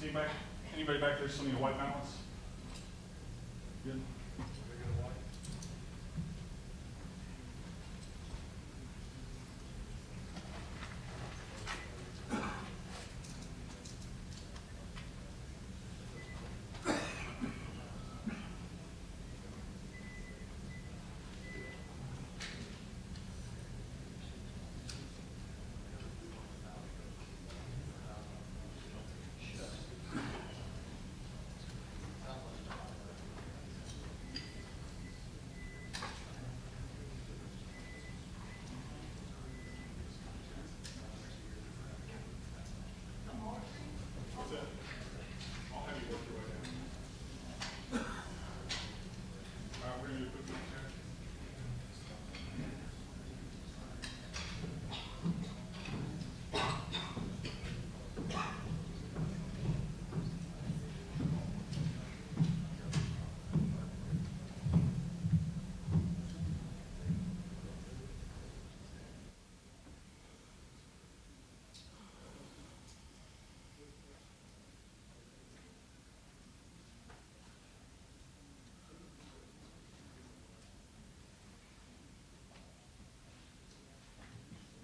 Anybody back there still need a white balance? Good.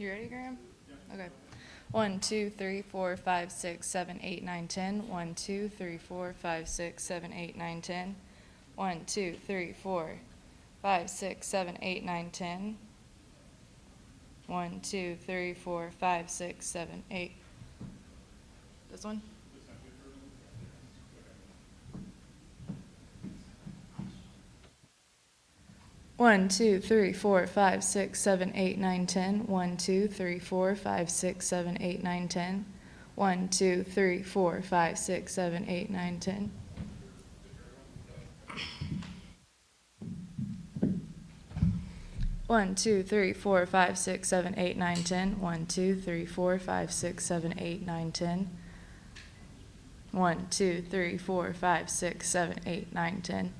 You ready, Graham? Yeah. Okay. 1, 2, 3, 4, 5, 6, 7, 8, 9, 10. 1, 2, 3, 4, 5, 6, 7, 8, 9, 10. 1, 2, 3, 4, 5, 6, 7, 8, 9, 10. 1, 2, 3, 4, 5, 6, 7, 8. This one? 1, 2, 3, 4, 5, 6, 7, 8, 9, 10. 1, 2, 3, 4, 5, 6, 7, 8, 9, 10. 1, 2, 3, 4, 5, 6, 7, 8, 9, 10. 1, 2, 3, 4, 5, 6, 7, 8, 9, 10. 1, 2, 3, 4, 5, 6, 7, 8, 9, 10. 1, 2, 3, 4, 5, 6, 7, 8, 9, 10.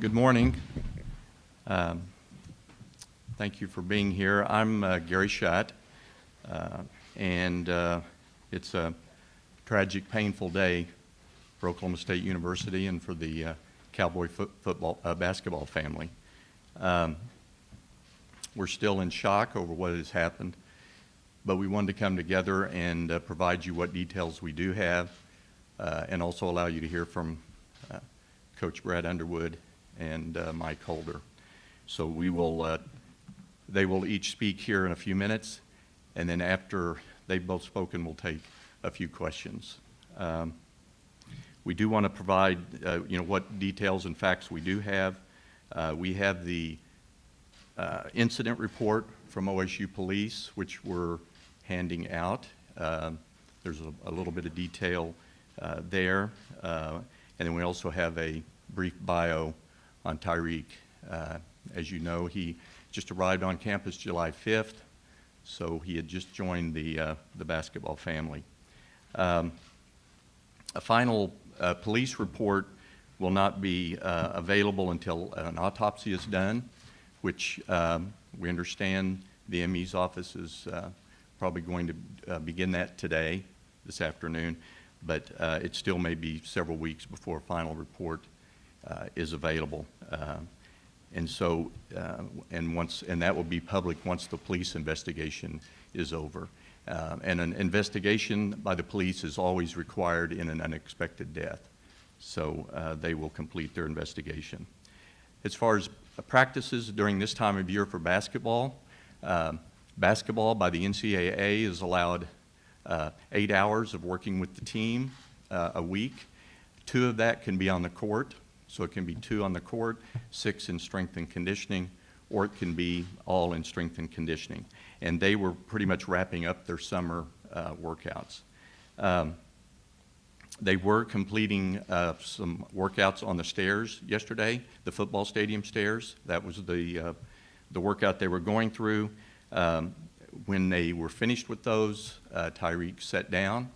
Good morning. Thank you for being here. I'm Gary Schatt, and it's a tragic, painful day for Oklahoma State University and for the Cowboy basketball family. We're still in shock over what has happened, but we wanted to come together and provide you what details we do have, and also allow you to hear from Coach Brad Underwood and Mike Holder. So we will, they will each speak here in a few minutes, and then after they've both spoken, we'll take a few questions. We do want to provide, what details and facts we do have. We have the incident report from OSU Police, which we're handing out. There's a little bit of detail there. And then we also have a brief bio on Tyreek. As you know, he just arrived on campus July 5th, so he had just joined the basketball family. A final police report will not be available until an autopsy is done, which we understand the ME's office is probably going to begin that today, this afternoon, but it still may be several weeks before a final report is available. And so, and that will be public once the police investigation is over. And an investigation by the police is always required in an unexpected death. So they will complete their investigation. As far as practices during this time of year for basketball, basketball by the NCAA is allowed 8 hours of working with the team a week. 2 of that can be on the court. So it can be 2 on the court, 6 in strength and conditioning, or it can be all in strength and conditioning. And they were pretty much wrapping up their summer workouts. They were completing some workouts on the stairs yesterday, the football stadium stairs. That was the workout they were going through. When they were finished with those, Tyreek sat down.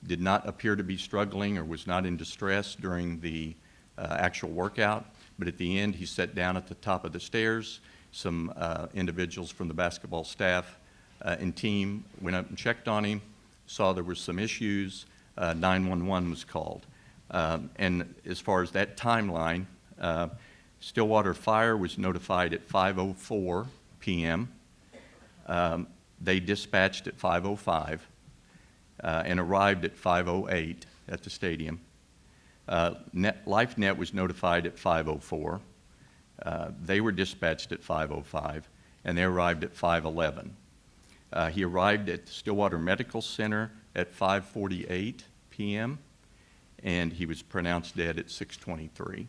Did not appear to be struggling or was not in distress during the actual workout, but at the end he sat down at the top of the stairs. Some individuals from the basketball staff and team went up and checked on him, saw there were some issues, 911 was called. And as far as that timeline, Stillwater Fire was notified at 5:04 p.m. They dispatched at 5:05. And arrived at 5:08 at the stadium. LifeNet was notified at 5:04. They were dispatched at 5:05, and they arrived at 5:11. He arrived at the Stillwater Medical Center at 5:48 p.m., and he was pronounced dead at 6:23.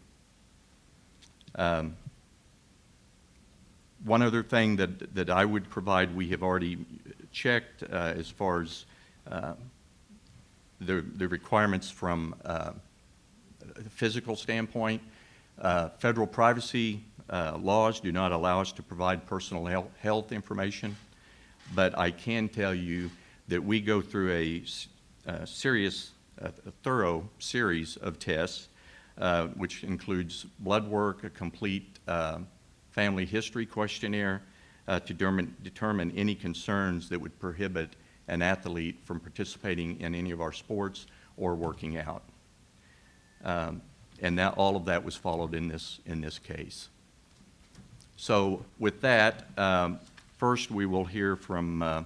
One other thing that I would provide, we have already checked as far as the requirements from a physical standpoint. Federal privacy laws do not allow us to provide personal health information, but I can tell you that we go through a thorough series of tests, which includes blood work, a complete family history questionnaire to determine any concerns that would prohibit an athlete from participating in any of our sports or working out. And all of that was followed in this case. So with that, first we will hear from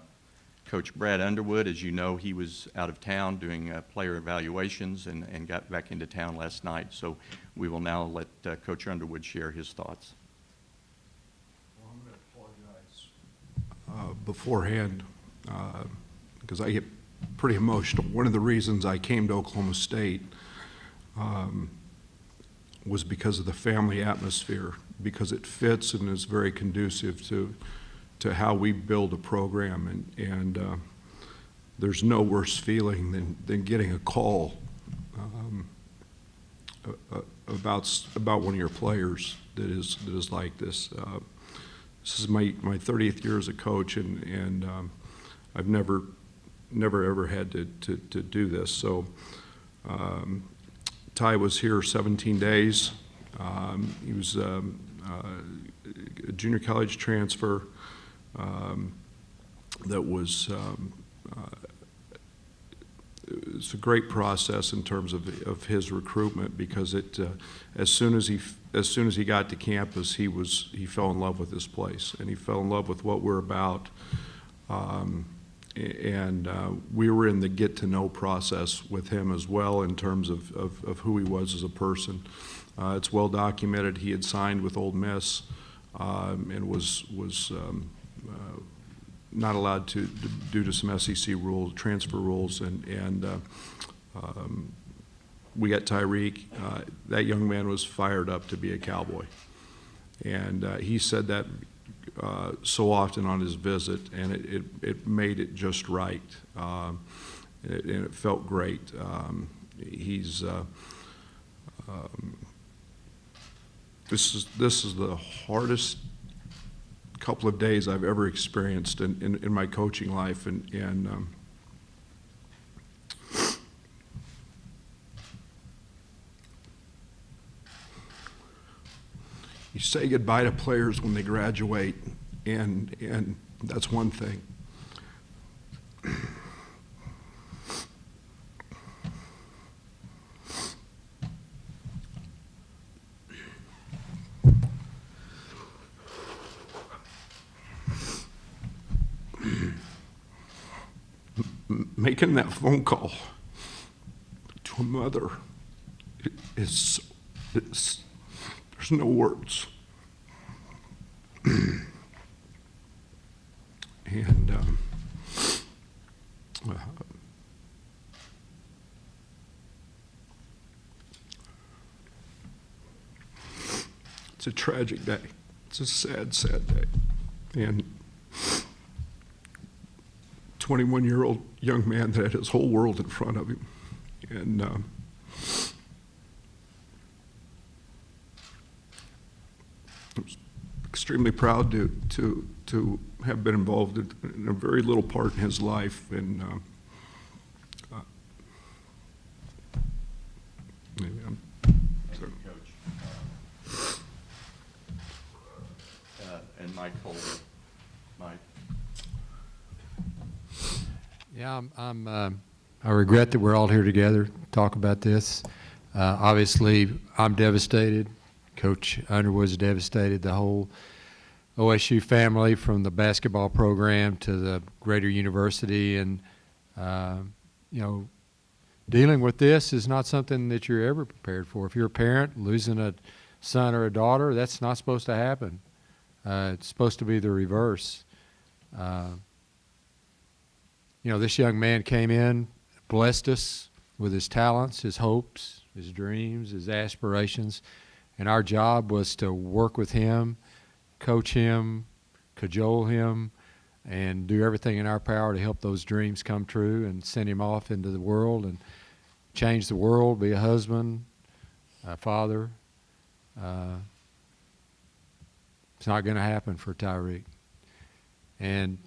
Coach Brad Underwood. As you know, he was out of town doing player evaluations and got back into town last night. So we will now let Coach Underwood share his thoughts. Well, I'm going to apologize beforehand because I get pretty emotional. One of the reasons I came to Oklahoma State was because of the family atmosphere, because it fits and is very conducive to how we build a program. And there's no worse feeling than getting a call about one of your players that is like this. This is my 30th year as a coach, and I've never ever had to do this. So Ty was here 17 days He was a junior college transfer that was it's a great process in terms of his recruitment, because as soon as he got to campus, he fell in love with this place, and he fell in love with what we're about. We were in the get to know process with him as well, in terms of who he was as a person. It's well documented. He had signed with Ole Miss and was not allowed to due to some SEC rules, transfer rules, and we got Tyreek. That young man was fired up to be a Cowboy, and he said that so often on his visit, and it made it just right, and it felt great. This is the hardest couple of days I've ever experienced in my coaching life, and you say goodbye to players when they graduate, and that's one thing. Making that phone call to a mother is there's no words. And it's a tragic day. It's a sad, sad day. And 21-year-old young man that had his whole world in front of him. And I was extremely proud to have been involved in a very little part in his life. And maybe I'm Thank you, Coach. And Mike Colby. Mike. Yeah, I regret that we're all here together to talk about this. Obviously, I'm devastated. Coach Underwood's devastated. The whole OSU family, from the basketball program to the greater university, and dealing with this is not something that you're ever prepared for. If you're a parent losing a son or a daughter, that's not supposed to happen. It's supposed to be the reverse. This young man came in, blessed us with his talents, his hopes, his dreams, his aspirations, and our job was to work with him, coach him, cajole him, and do everything in our power to help those dreams come true and send him off into the world and change the world, be a husband, a father. It's not going to happen for Tyreek. And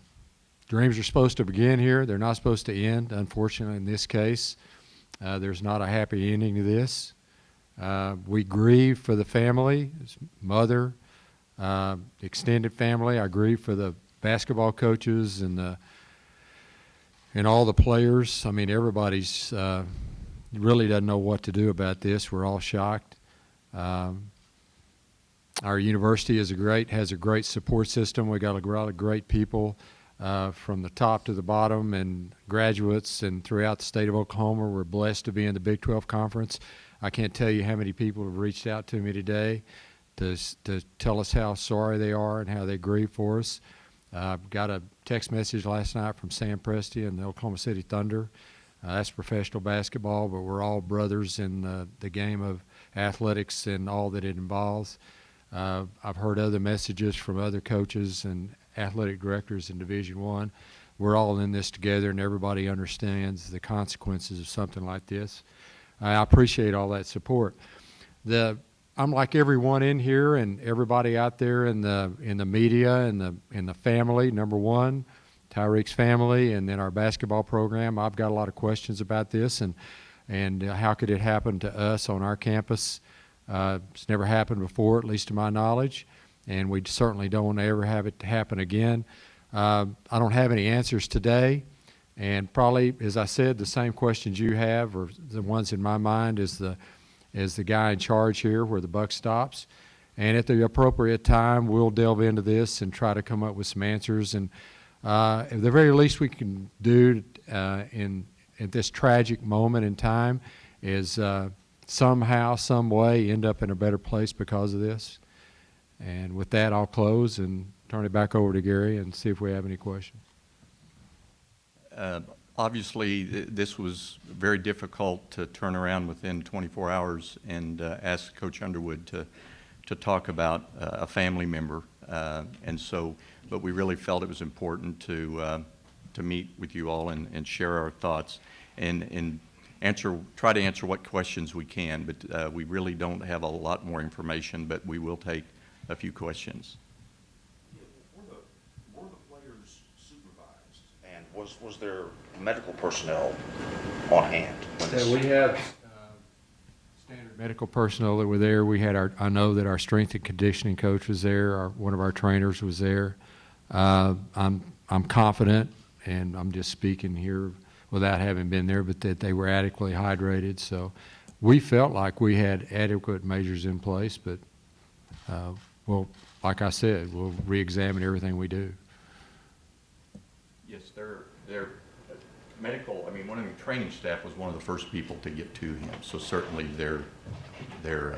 dreams are supposed to begin here. They're not supposed to end. Unfortunately, in this case, there's not a happy ending to this. We grieve for the family, his mother, extended family. I grieve for the basketball coaches and all the players. I mean, everybody's really doesn't know what to do about this. We're all shocked. Our university has a great support system. We got a lot of great people. From the top to the bottom, and graduates, and throughout the state of Oklahoma. We're blessed to be in the Big 12 Conference. I can't tell you how many people have reached out to me today to tell us how sorry they are and how they grieve for us. Got a text message last night from Sam Presti and the Oklahoma City Thunder. That's professional basketball, but we're all brothers in the game of athletics and all that it involves. I've heard other messages from other coaches and athletic directors in Division I. We're all in this together, and everybody understands the consequences of something like this. I appreciate all that support. I'm like everyone in here and everybody out there in the media and in the family. Number one, Tyreek's family, and then our basketball program. I've got a lot of questions about this, and how could it happen to us on our campus? It's never happened before, at least to my knowledge, and we certainly don't want to ever have it happen again. I don't have any answers today, and probably, as I said, the same questions you have are the ones in my mind as the guy in charge here where the buck stops. And at the appropriate time, we'll delve into this and try to come up with some answers. And at the very least we can do at this tragic moment in time is somehow, some way end up in a better place because of this. And with that, I'll close and turn it back over to Gary and see if we have any questions. Obviously, this was very difficult to turn around within 24 hours and ask Coach Underwood to talk about a family member. And so, but we really felt it was important to meet with you all and share our thoughts and try to answer what questions we can. But we really don't have a lot more information, but we will take a few questions. Were the players supervised? And was there medical personnel on hand? We have standard medical personnel that were there. We had I know that our strength and conditioning coach was there. One of our trainers was there. I'm confident, and I'm just speaking here without having been there, but that they were adequately hydrated. So we felt like we had adequate measures in place, but well, like I said, we'll re-examine everything we do. Yes, they're medical. I mean, one of the training staff was one of the first people to get to him. So certainly they're there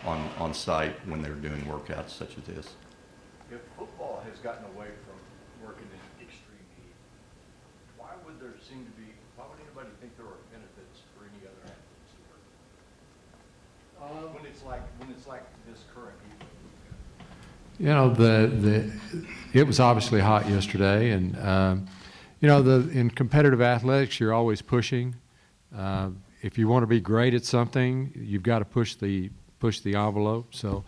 on site when they're doing workouts such as this. If football has gotten away from working in extreme heat, why would anybody think there are benefits for any other athletes to work? When it's like this current heat wave? You know, it was obviously hot yesterday, and you know, in competitive athletics, you're always pushing. If you want to be great at something, you've got to push the envelope. So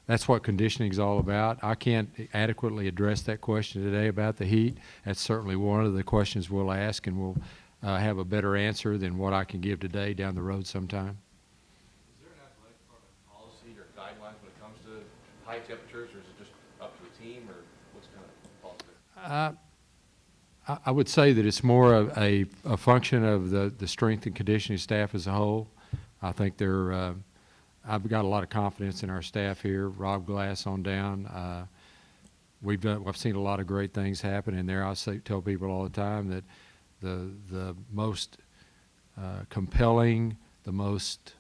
that's what conditioning is all about. I can't adequately address that question today about the heat. That's certainly one of the questions we'll ask, and we'll have a better answer than what I can give today down the road sometime. Is there an athletic department policy or guidelines when it comes to high temperatures, or is it just up to the team, or what's kind of policy? I would say that it's more of a function of the strength and conditioning staff as a whole. I think I've got a lot of confidence in our staff here. Rob Glass on down. I've seen a lot of great things happen in there. Tell people all the time that the most compelling, the most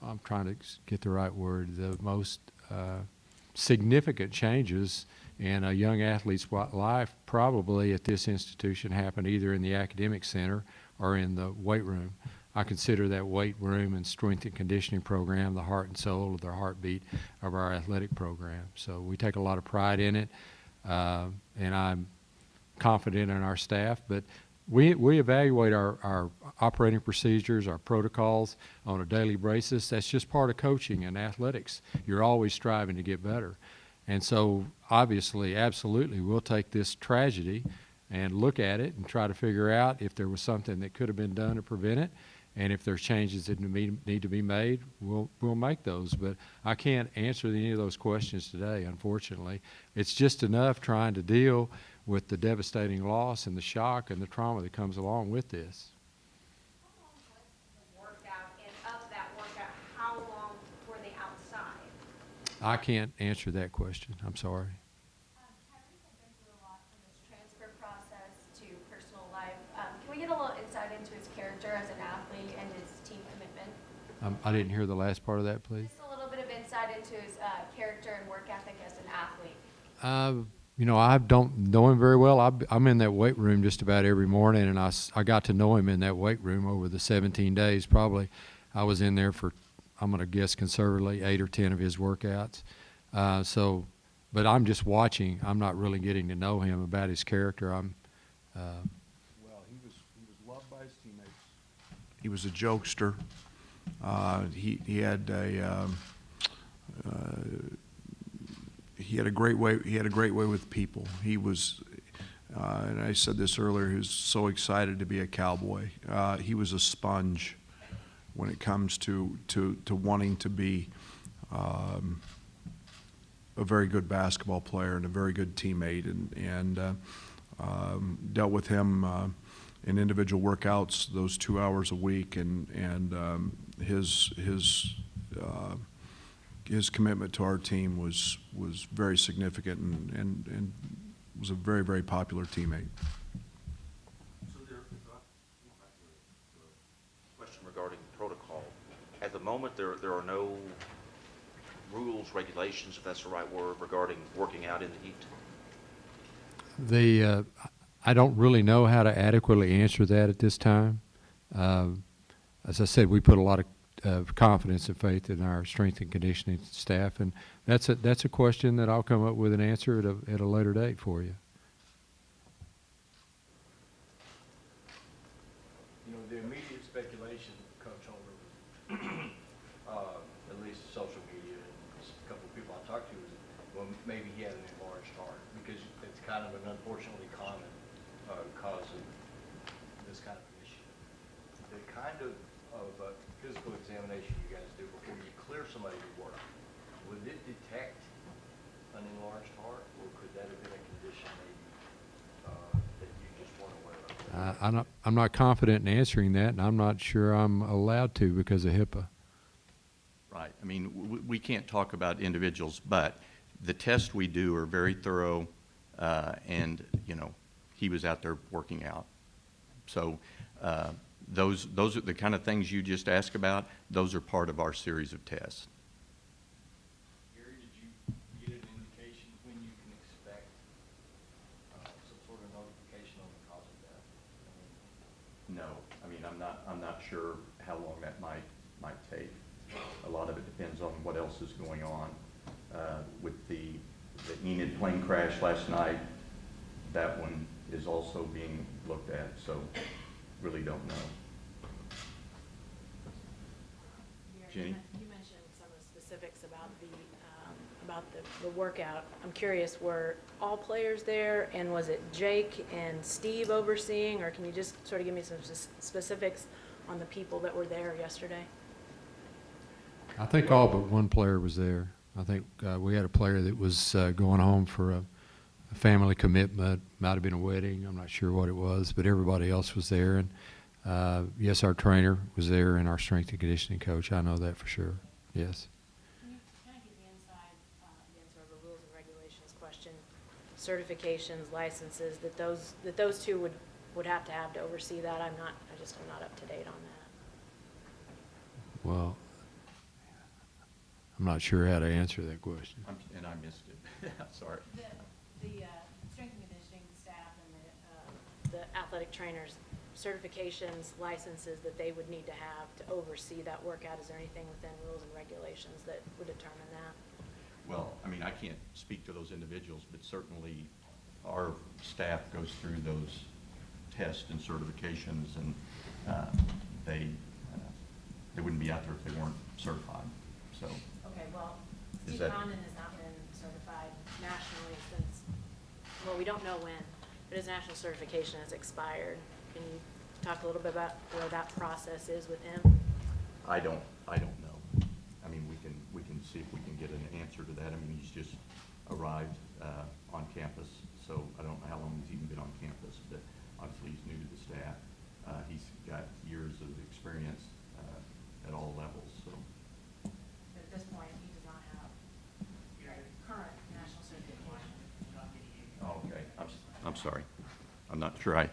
I'm trying to get the right word, the most significant changes in a young athlete's life probably at this institution happen either in the academic center or in the weight room. I consider that weight room and strength and conditioning program the heart and soul of the heartbeat of our athletic program. So we take a lot of pride in it, and I'm confident in our staff. But we evaluate our operating procedures, our protocols on a daily basis. That's just part of coaching and athletics. You're always striving to get better. And so obviously, absolutely, we'll take this tragedy and look at it and try to figure out if there was something that could have been done to prevent it. And if there's changes that need to be made, we'll make those. But I can't answer any of those questions today, unfortunately. It's just enough trying to deal with the devastating loss and the shock and the trauma that comes along with this. How long was the workout, and of that workout, how long were they outside? I can't answer that question. I'm sorry. Tyrese has been through a lot from his transfer process to personal life. Can we get a little insight into his character as an athlete and his team commitment? I didn't hear the last part of that, please. Just a little bit of insight into his character and work ethic as an athlete. You know, I don't know him very well. I'm in that weight room just about every morning, and I got to know him in that weight room over the 17 days. Probably I was in there for, I'm going to guess conservatively, 8 or 10 of his workouts. But I'm just watching. I'm not really getting to know him about his character. Well, he was loved by his teammates. He was a jokester. He had a great way. He had a great way with people. He was, and I said this earlier. He was so excited to be a Cowboy. He was a sponge. when it comes to wanting to be a very good basketball player and a very good teammate, and dealt with him in individual workouts those 2 hours a week, and his commitment to our team was very significant, and was a very, very popular teammate. So question regarding protocol. At the moment, there are no rules, regulations, if that's the right word, regarding working out in the heat? I don't really know how to adequately answer that at this time. As I said, we put a lot of confidence and faith in our strength and conditioning staff, and that's a question that I'll come up with an answer at a later date for you. You know, the immediate speculation, Coach Holder, at least social media and a couple of people I talked to, is, well, maybe he had an enlarged heart, because it's kind of an unfortunately common cause of this kind of issue. The kind of physical examination you guys do before you clear somebody to work, would it detect an enlarged heart, or could that have been a condition maybe that you just weren't aware of? I'm not confident in answering that, and I'm not sure I'm allowed to because of HIPAA. Right. I mean, we can't talk about individuals, but the tests we do are very thorough, and, you know, he was out there working out. So those are the kind of things you just asked about. Those are part of our series of tests. Gary, did you get an indication when you can expect some sort of notification on the cause of death? No, I mean, I'm not sure how long that might take. A lot of it depends on what else is going on. With the Enid plane crash last night, that one is also being looked at, so really don't know. Jenny? You mentioned some of the specifics about the workout. I'm curious, were all players there, and was it Jake and Steve overseeing, or can you just sort of give me some specifics on the people that were there yesterday? I think all but one player was there. I think we had a player that was going home for a family commitment, might have been a wedding, I'm not sure what it was, but everybody else was there. And yes, our trainer was there, and our strength and conditioning coach. I know that for sure, yes. Can you kind of give me inside, again, sort of a rules and regulations question, certifications, licenses, that those two would have to oversee that? I'm not up to date on that. Well, I'm not sure how to answer that question. And I missed it. Sorry. The strength and conditioning staff and the athletic trainers, certifications, licenses that they would need to have to oversee that workout, is there anything within rules and regulations that would determine that? Well, I mean, I can't speak to those individuals, but certainly our staff goes through those tests and certifications, and they wouldn't be out there if they weren't certified. So. Okay, well, Is Steve that- Condon has not been certified nationally since, well, we don't know when, but his national certification has expired. Can you talk a little bit about where that process is with him? I don't know. I mean, we can see if we can get an answer to that. I mean, he's just arrived on campus, so I don't know how long he's even been on campus, but obviously he's new to the staff. He's got years of experience at all levels, so. But at this point, he does not have current national certification. Oh, okay. I'm sorry. I'm not sure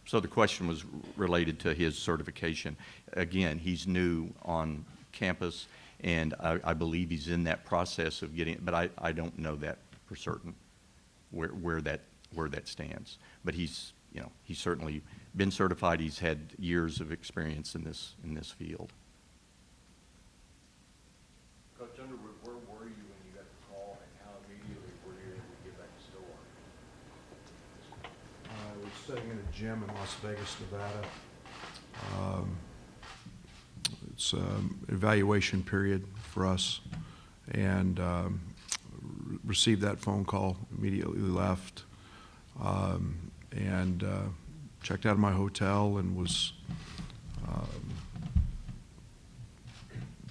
so the question was related to his certification. Again, he's new on campus, and I believe he's in that process of getting it, but I don't know that for certain where that stands. But he's certainly been certified. He's had years of experience in this field. Coach Underwood, where were you when you got the call, and how immediately were you able to get back to Stillwater? I was sitting in a gym in Las Vegas, Nevada. It's evaluation period for us, and received that phone call, immediately left, and checked out of my hotel and was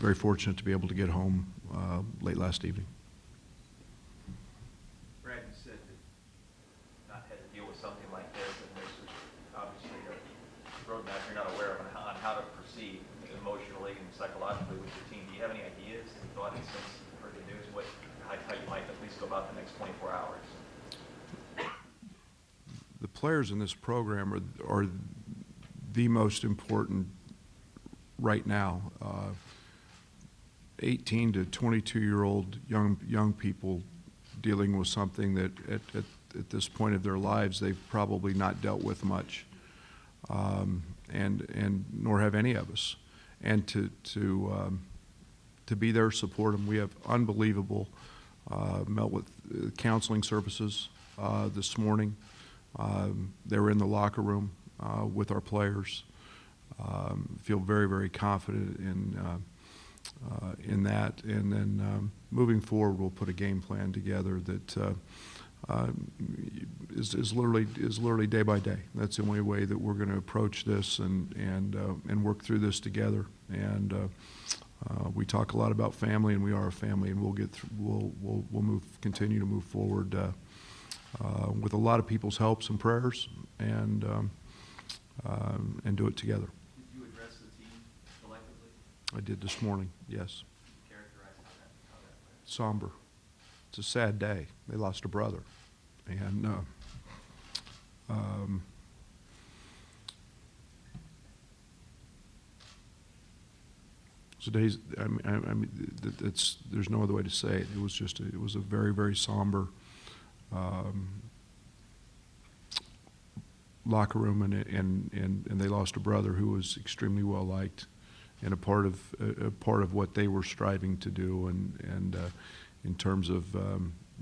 very fortunate to be able to get home late last evening. Brad, you said that not had to deal with something like this, and there's obviously a roadmap you're not aware of on how to proceed emotionally and psychologically with your team. Do you have any ideas, any thoughts since you've heard the news, how you might at least go about the next 24 hours? The players in this program are the most important right now. 18 to 22-year-old young people dealing with something that at this point of their lives they've probably not dealt with much, and nor have any of us. And to be there, support them. We have unbelievable. Met with counseling services this morning. They were in the locker room with our players. Feel very, very confident in that. And then moving forward, we'll put a game plan together that is literally day by day. That's the only way that we're going to approach this and work through this together. And we talk a lot about family, and we are a family, and we'll get through, we'll continue to move forward with a lot of people's helps and prayers, and do it together. Did you address the team collectively? I did this morning, yes. Characterize how that went? Somber. It's a sad day. They lost a brother, and today's. I mean, there's no other way to say it. It was just. It was a very, very somber locker room, and they lost a brother who was extremely well liked, and a part of what they were striving to do, and in terms of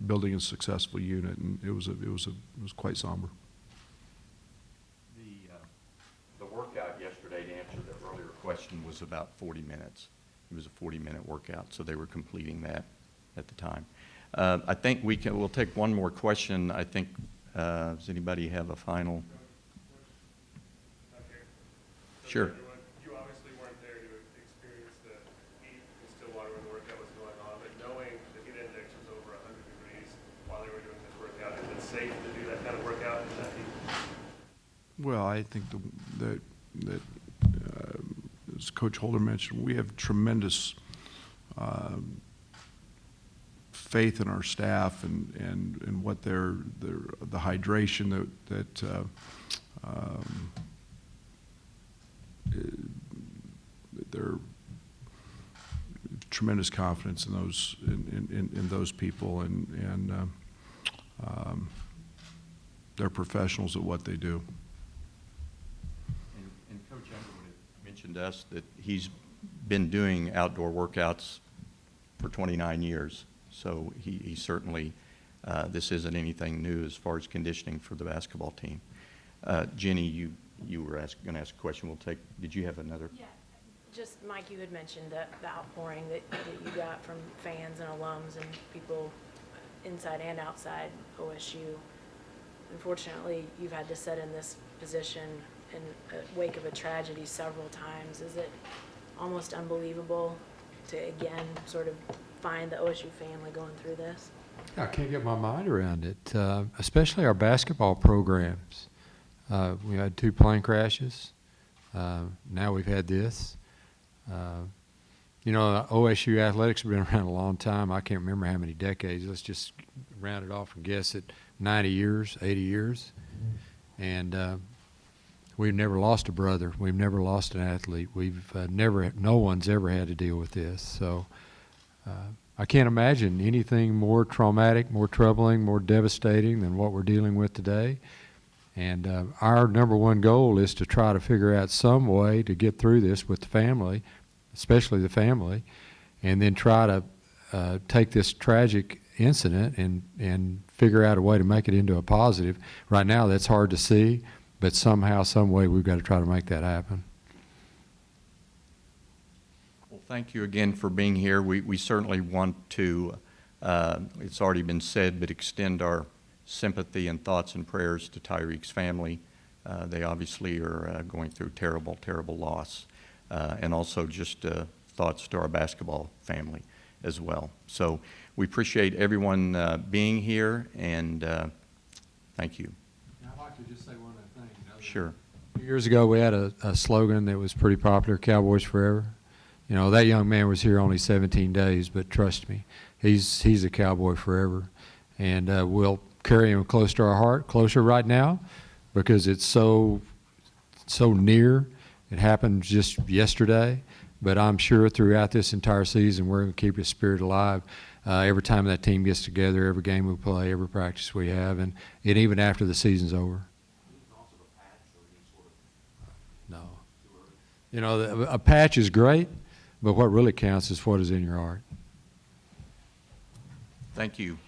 building a successful unit, and it was quite somber. The workout yesterday, to answer the earlier question, was about 40 minutes. It was a 40-minute workout, so they were completing that at the time. I think we'll take one more question. I think, does anybody have a final? Sure. You obviously weren't there to experience the heat in Stillwater when the workout was going on, but knowing the heat index was over 100 degrees while they were doing this workout, is it safe to do that kind of workout in that heat? Well, I think that as Coach Holder mentioned, we have tremendous faith in our staff and what the hydration that they're tremendous confidence in those people, and they're professionals at what they do. And Coach Underwood had mentioned to us that he's been doing outdoor workouts for 29 years. So he certainly, this isn't anything new as far as conditioning for the basketball team. Jenny, you were going to ask a question. Did you have another? Yeah, just Mike, you had mentioned the outpouring that you got from fans and alums and people inside and outside OSU. Unfortunately, you've had to sit in this position in the wake of a tragedy several times. Is it almost unbelievable to again sort of find the OSU family going through this? I can't get my mind around it, especially our basketball programs. We had 2 plane crashes. Now we've had this. OSU athletics have been around a long time. I can't remember how many decades. Let's just round it off and guess at 90 years, 80 years. And we've never lost a brother. We've never lost an athlete. No one's ever had to deal with this. So I can't imagine anything more traumatic, more troubling, more devastating than what we're dealing with today. And our number one goal is to try to figure out some way to get through this with the family, especially the family, and then try to take this tragic incident and figure out a way to make it into a positive. Right now, that's hard to see, but somehow, some way, we've got to try to make that happen. Well, thank you again for being here. We certainly want to, it's already been said, but extend our sympathy and thoughts and prayers to Tyreek's family. They obviously are going through terrible, terrible loss. And also just thoughts to our basketball family as well. So we appreciate everyone being here, and thank you. I'd like to just say one other thing. Sure. A few years ago, we had a slogan that was pretty popular, Cowboys Forever. You know, that young man was here only 17 days, but trust me, he's a Cowboy forever. And we'll carry him close to our heart, closer right now, because it's so near. It happened just yesterday, but I'm sure throughout this entire season, we're going to keep his spirit alive. Every time that team gets together, every game we play, every practice we have, and even after the season's over. No. You know, a patch is great, but what really counts is what is in your heart. Thank you.